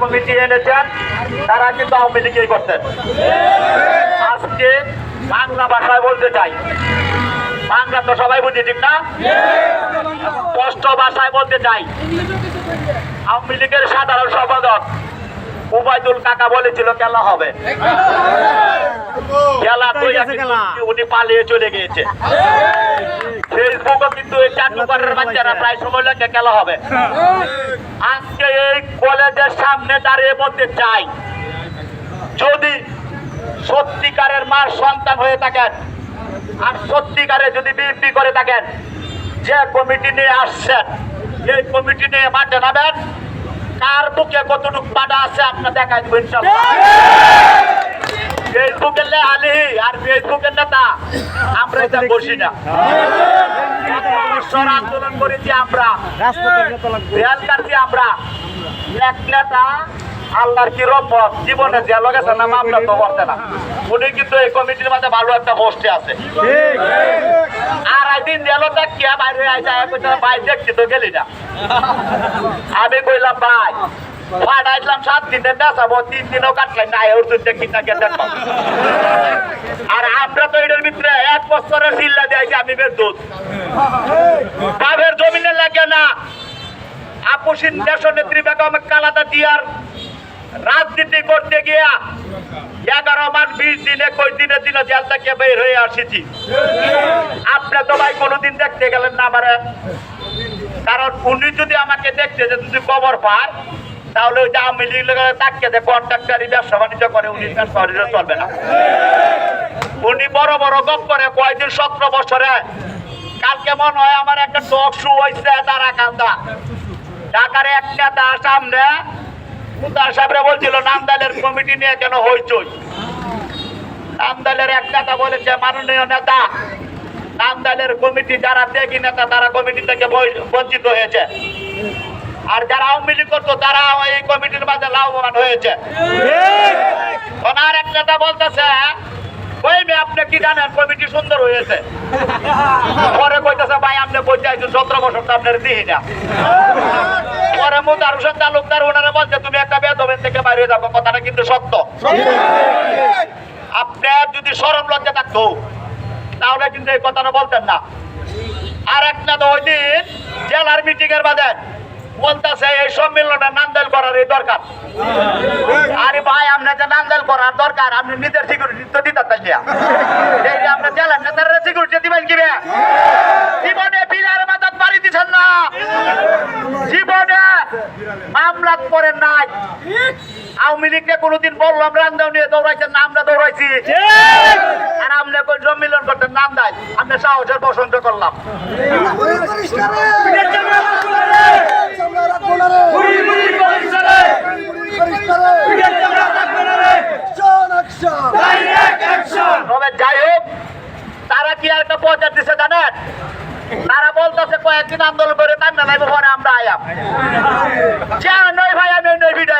Committee এনেছেন তারা কিন্তু আওয়ামী লীগই করতেন। আজকে বাংলা ভাষায় বলতে চাই, বাংলা তো সবাই বুঝি ঠিক না, স্পষ্ট ভাষায় বলতে চাই। আওয়ামী লীগের সাধারণ সম্পাদক উবাইদুল কাকা বলেছিল খেলা হবে, খেলা উনি পালিয়ে চলে গিয়েছে। ফেসবুকও কিন্তু এই চাটুকারের বাচ্চারা প্রায় সময় লাগে খেলা হবে। আজকে এই কলেজের সামনে দাঁড়িয়ে বলতে চাই, যদি সত্যিকারের মার সন্তান হয়ে থাকেন আর সত্যিকারে যদি বিএনপি করে থাকেন, যে কমিটি নিয়ে আসছেন এই কমিটি নিয়ে মাঠে নামেন। কার বুকে কতটুকু বাধা আছে আপনার দেখাই দেবো ইনশাআল্লাহ। ফেসবুকের আলী আর ফেসবুকের নেতা আমরা এটা বসি না। আন্দোলন করেছি আমরা, রেল কাটছি আমরা। এক নেতা আল্লাহর কি রহমত জীবনে যে গেছে না মামলা তো করতে না, উনি কিন্তু এই কমিটির মধ্যে ভালো একটা পোস্টে আছে। আর একদিন জেলটা কি বাইরে ভাই দেখছি তো গেলি না। আমি কইলাম ভাই পাঠাইলাম 7 দিনের বেসাবো, 3 দিনও কাটলেন না, ওর দুধ দেখি না কেন। আর আমরা তো এটার ভিতরে 1 বছরের চিল্লা দিয়েছি আমি বেদুত বাবের জমিনে লাগে না। আপুসিন দেশ নেত্রী বেগম খালেদা জিয়ার রাজনীতি করতে গিয়া 11 মাস 20 দিন 21 দিনের দিনে জেল থেকে বের হয়ে আসছি। আপনি তো ভাই কোনোদিন দেখতে গেলেন না আমারে, কারণ উনি যদি আমাকে দেখতে যে যদি খবর পান তাহলে ওই যে আওয়ামী লীগ তাকিয়ে দেয় কন্ট্রাক্টারি ব্যবসা বাণিজ্য করে, উনি ব্যবসা বাণিজ্য চলবে না। উনি বড় বড় গপ করে কয়দিন 17 বছরে। কালকে মনে হয় আমার একটা টক শো হয়েছে তারা কান্দা ঢাকার এক নেতা সামনে মুতার সাহেবরা বলছিল নামদালের কমিটি নিয়ে কেন হইচই। নামদালের এক নেতা বলেছে মাননীয় নেতা নামদালের কমিটি যারা ত্যাগী নেতা তারা কমিটি থেকে বঞ্চিত হয়েছে, আর যারা আওয়ামী লীগ করতো তারা এই কমিটির মাঝে লাভবান হয়েছে। ওনার এক নেতা বলতেছে ওই মেয়ে আপনি কি জানেন কমিটি সুন্দর হয়েছে, পরে কইতেছে ভাই আপনি বলতে 17 বছর তো আপনার দিই না। পরে মুতার হোসেন তালুকদার ওনারা বলছে তুমি একটা বেদবেন থেকে বাইরে যাবো, কথাটা কিন্তু সত্য। আপনার যদি শরম লজ্জা থাকতো তাহলে কিন্তু এই কথাটা বলতেন না। আর এক নেতা ওই দিন জেলার মিটিং এর বাদে বলতেছে এই সম্মেলনটা নান্দাল করার এই দরকার। আরে ভাই আপনি যে নান্দাল করার দরকার আপনি নিজের সিকিউরিটি তো দিতে চাইছিলেন, এই যে আপনি জেলার নেতার সিকিউরিটি দিবেন কি জীবনে বিলার মাথাত বাড়ি দিচ্ছেন না, জীবনে মামলা করেন নাই। আওয়ামী লীগকে কোনোদিন বললাম রান্দাও নিয়ে দৌড়াইছেন না, আমরা দৌড়াইছি। আর আপনি কোন সম্মেলন করতেন নাম দেয়, আপনি সাহসের প্রশংসা করলাম। তবে যাই হোক তারা কি আর একটা পর্যায়ে দিচ্ছে জানেন, তারা বলতেছে কয়েকদিন আন্দোলন করে টাইম না লাগবে পরে আমরা আয়াম নই ভাই আমি নই ভিডিও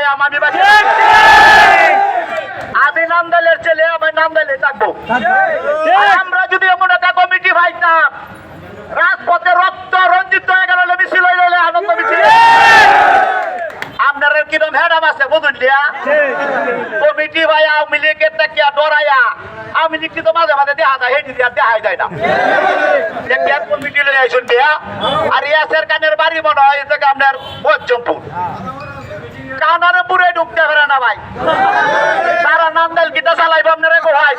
আমি নামদালের ছেলে, আমি নামদালে থাকবো। আমরা যদি এমন একটা কমিটি পাইতাম রাজপথে রক্ত রঞ্জিত হয়ে গেল মিছিল হইলে আনন্দ মিছিল। আপনার কিরম হ্যাডাম আছে বুঝুন দিয়া কমিটি ভাই আওয়ামী লীগের তাকিয়া ডরাইয়া আওয়ামী লীগ কিন্তু মাঝে মাঝে দেখা যায় হেঁটে দিয়া দেখাই যায় না। কমিটি লই আইসুন দিয়া আর ইয়াসের কানের বাড়ি মনে হয় আপনার মজ্জমপুর কানারে পুরে ঢুকতে পারে না ভাই, তারা নান্দাল গীতা চালাইবো আপনার ভাই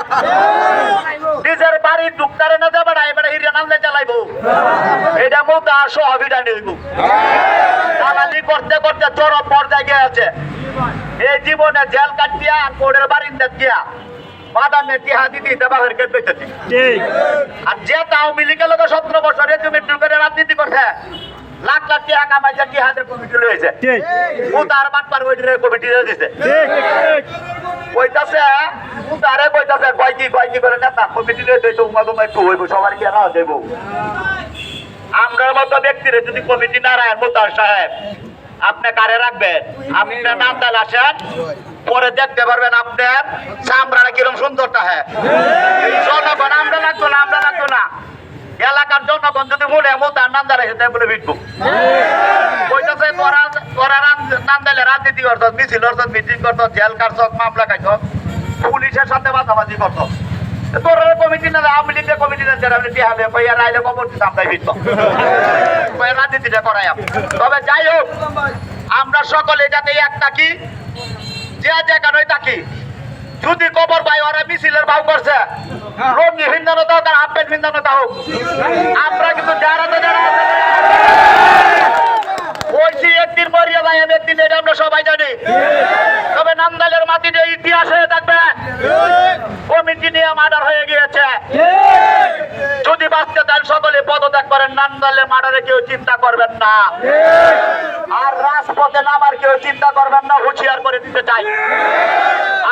নিজের বাড়ি ঢুকতারে না যাবে না, এবারে হিরিয়া নান্দাল চালাইবো এটা মুদা সহবিটা নিব দালালি করতে করতে চরম পর্যায়ে গিয়েছে। এই জীবনে জেল কাটিয়া আর কোর্টের বারিন্দা দিয়া বাদামে টিহাদি দিতে বাহির কে পেতেছি। আর যে আওয়ামী লীগের লোক 17 বছরে তুমি করে রাজনীতি করছে লাখ লাখ টাকা কামাইছে টিহাদের কমিটি লয়েছে মুদার বাটপার ওইটার কমিটি দিয়েছে কইতাছে মুদারে কইতাছে কয় কি করে নেতা কমিটি লয়েছে তো উমা একটু হইব সবার কি না যাইব। আমরার মতো ব্যক্তিরে যদি কমিটি না রাখেন মুদার সাহেব আপনি কারে রাখবেন, আপনি নামদাল আসেন পরে দেখতে পারবেন আপনার চামড়াটা কিরকম সুন্দরটা। হ্যাঁ জনগণ আমরা লাগতো না, আমরা লাগতো না। এলাকার জনগণ যদি মনে তার নাম দাঁড়াইছে তাই বলে বিটবো কইতাছে তোরা নাম দিলে রাজনীতি করত মিছিল করত মিটিং করত জেল কাটছ মামলা খাইছ পুলিশের সাথে বাধাবাজি করত তোর কমিটি না আওয়ামী লীগের কমিটি না যারা টিহালে কইয়া রাইলে কবর সামলাই বিটব কই রাজনীতিটা করাই তবে যাই হোক আমরা সকলে এটাতে এক থাকি যে জায়গায় থাকি যদি কবর পাই ওরা মিছিলের ভাও করছে রঙি ভিন্নতা হোক আর হাফের ভিন্নতা হোক আমরা কিন্তু যারা বলছি একদিন মরিয়া ভাই একদিন এটা আমরা সবাই জানি তবে নান্দাইলের মাটিতে ইতিহাস হয়ে থাকবে কমিটি নিয়ে মার্ডার হয়ে গিয়েছে যদি বাঁচতে দেন সকলে পদত্যাগ করেন নান্দাইলের মার্ডারে কেউ চিন্তা করবেন না আর রাজপথে নামার কেউ চিন্তা করবেন না হুঁশিয়ার করে দিতে চাই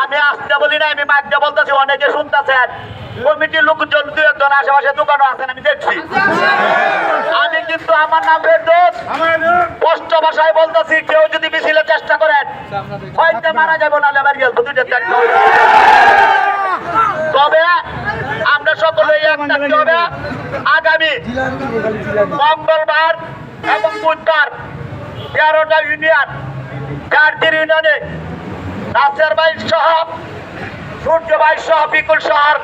আমি আসতে বলি না আমি মাইকে বলতেছি অনেকে শুনতেছেন কমিটির লোকজন দু একজন আশেপাশে দোকানও আছেন আমি দেখছি আমি কিন্তু আমার নাম ফেরদৌস স্পষ্ট ভাষায় বলতেছি কেউ যদি মিছিলের চেষ্টা করেন হয়তো মারা যাবো নাহলে বাড়ি আসবো দুইটা ত্যাগ তবে আমরা সকলে এক থাকতে হবে আগামী মঙ্গলবার এবং বুধবার 13টা ইউনিয়ন গার্জির ইউনিয়নে নাসের ভাই সহ সূর্য ভাই সহ বিকুল শহর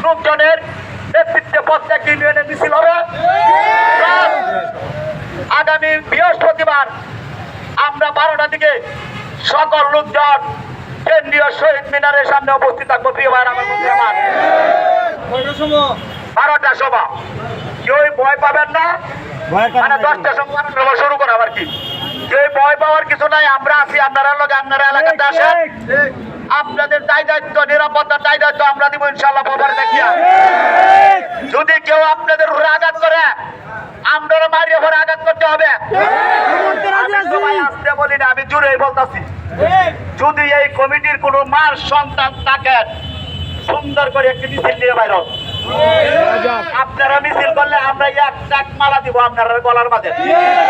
লোকজনের নেতৃত্বে প্রত্যেক ইউনিয়নে মিছিল হবে আগামী বৃহস্পতিবার আমরা 12টার দিকে সকল লোকজন কেন্দ্রীয় শহীদ মিনারের সামনে উপস্থিত থাকবো প্রিয় ভাই আমার 12টা সভা কেউ ভয় পাবেন না মানে 10টার সময় শুরু করা আবার কি কেউ ভয় পাওয়ার কিছু নাই আমরা আছি আপনারা লোক আপনারা এলাকাতে আসেন আপনাদের দায় দায়িত্ব নিরাপত্তার দায় দায়িত্ব আমরা দিব ইনশাআল্লাহ বাবার দেখিয়া যদি কেউ আপনাদের উপরে আঘাত করে আপনারা মারিয়ে উপরে আঘাত করতে হবে আসতে বলি না আমি জোরে বলতেছি যদি এই কমিটির কোনো মার সন্তান থাকেন সুন্দর করে একটি মিছিল নিয়ে বাইর আপনারা মিছিল করলে আমরা এক মালা দিব আপনারা গলার মাঝে